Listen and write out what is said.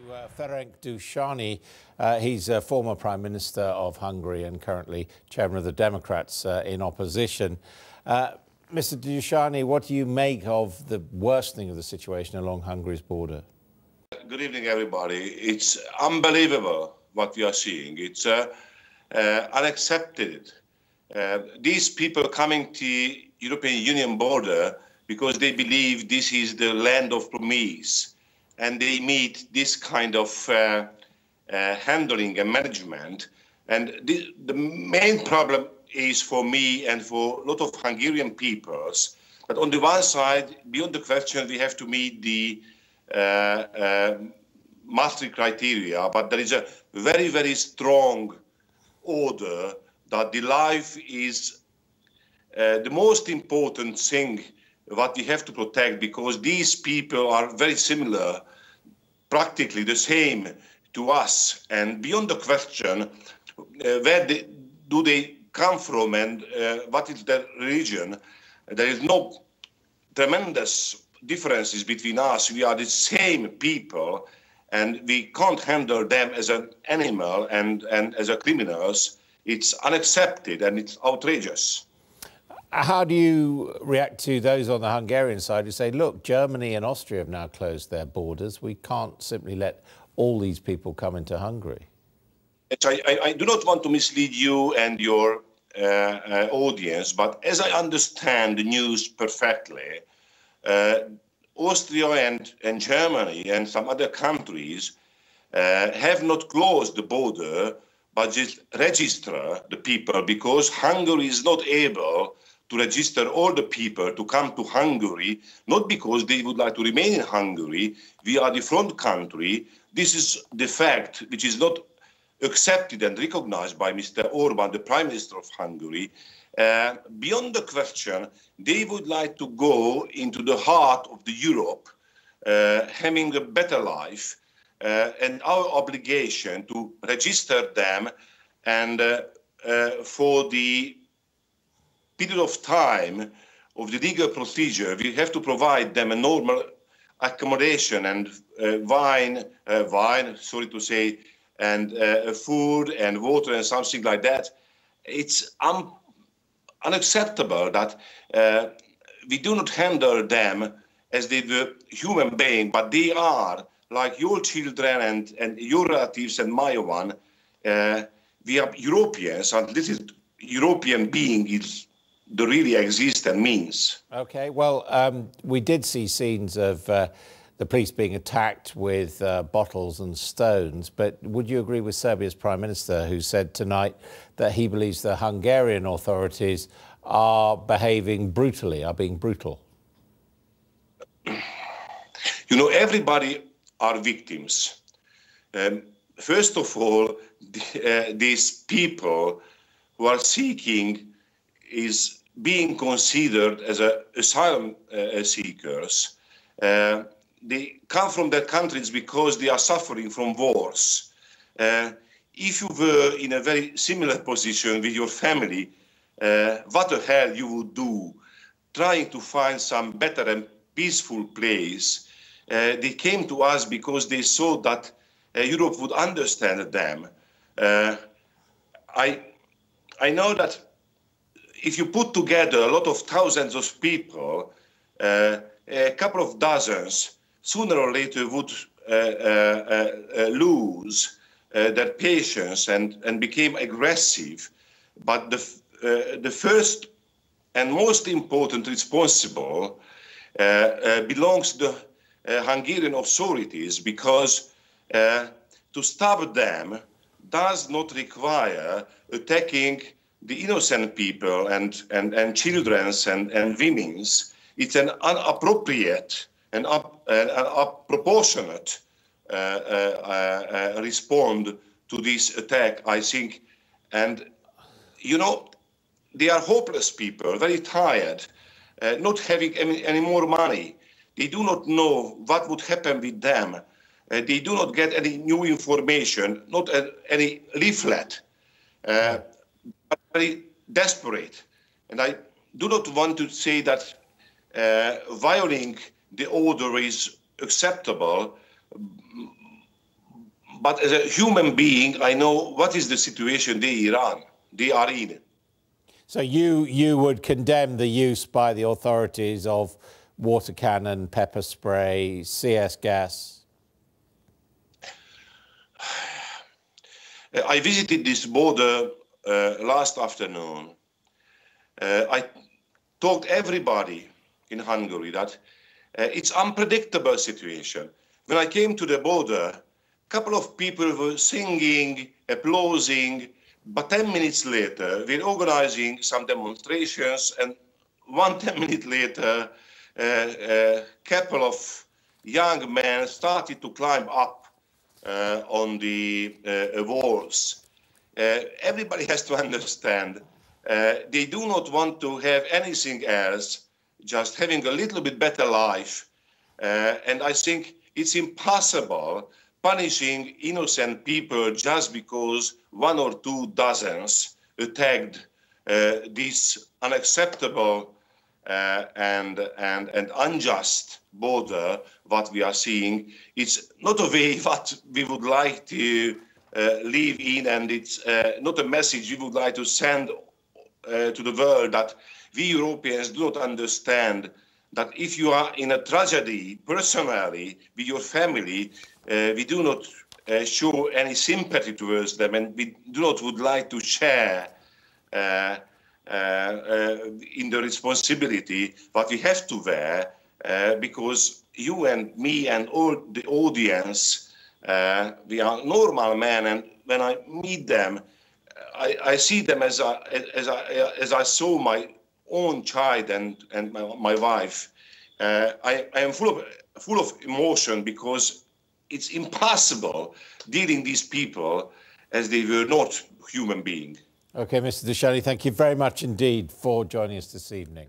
Ferenc Gyurcsány, he's a former Prime Minister of Hungary and currently chairman of the Democrats in opposition. Mr. Gyurcsány, what do you make of the worsening of the situation along Hungary's border? Good evening, everybody. It's unbelievable what we are seeing. It's unaccepted. These people coming to the European Union border because they believe this is the land of promise, and they meet this kind of handling and management. And the main problem is for me and for a lot of Hungarian peoples that on the one side, beyond the question, we have to meet the Maastricht criteria, but there is a very, very strong order that the life is the most important thing what we have to protect, because these people are very similar, practically the same to us. And beyond the question, where do they come from and what is their religion, there is no tremendous differences between us. We are the same people, and we can't handle them as an animal and as a criminals. It's unaccepted and it's outrageous. How do you react to those on the Hungarian side who say, look, Germany and Austria have now closed their borders. We can't simply let all these people come into Hungary? I do not want to mislead you and your audience, but as I understand the news perfectly, Austria and Germany and some other countries have not closed the border, but just register the people, because Hungary is not able to register all the people to come to Hungary, not because they would like to remain in Hungary. We are the front country. This is the fact which is not accepted and recognized by Mr. Orban, the Prime Minister of Hungary. Beyond the question, they would like to go into the heart of the Europe, having a better life, and our obligation to register them, and for the period of time of the legal procedure, we have to provide them a normal accommodation and wine, sorry to say, and food and water and something like that. It's unacceptable that we do not handle them as they were human beings, but they are like your children and your relatives and my one. We are Europeans, and this is European being is the really exist and means. Okay, well, we did see scenes of the police being attacked with bottles and stones, but would you agree with Serbia's Prime Minister, who said tonight that he believes the Hungarian authorities are behaving brutally, are being brutal? You know, everybody are victims. First of all, these people who are seeking is being considered as asylum seekers. They come from their countries because they are suffering from wars. If you were in a very similar position with your family, what the hell you would do, trying to find some better and peaceful place. They came to us because they saw that Europe would understand them. I know that if you put together a lot of thousands of people, a couple of dozens, sooner or later would lose their patience and became aggressive. But the first and most important responsible belongs to the Hungarian authorities, because to stop them does not require attacking the innocent people and children and women's. It's an inappropriate and unproportionate response to this attack, I think. And, you know, they are hopeless people, very tired, not having any more money. They do not know what would happen with them. They do not get any new information, not any leaflet. But very desperate. And I do not want to say that violating the order is acceptable, but as a human being, I know what is the situation they are in. So you would condemn the use by the authorities of water cannon, pepper spray, CS gas? I visited this border last afternoon. I told everybody in Hungary that it's unpredictable situation. When I came to the border, a couple of people were singing, applauding, but 10 minutes later, we're organizing some demonstrations, and 10 minutes later, a couple of young men started to climb up on the walls. Everybody has to understand, they do not want to have anything else, just having a little bit better life. And I think it's impossible punishing innocent people just because 1 or 2 dozens attacked this unacceptable and unjust border what we are seeing. It's not a way what we would like to live in, and it's not a message we would like to send to the world, that we Europeans do not understand that if you are in a tragedy personally with your family, we do not show any sympathy towards them, and we do not would like to share in the responsibility what we have to wear, because you and me and all the audience, we are normal men, and when I meet them, I see them as I saw my own child and my wife. I am full of emotion, because it's impossible dealing these people as they were not human beings. Okay, Mr. Gyurcsány, thank you very much indeed for joining us this evening.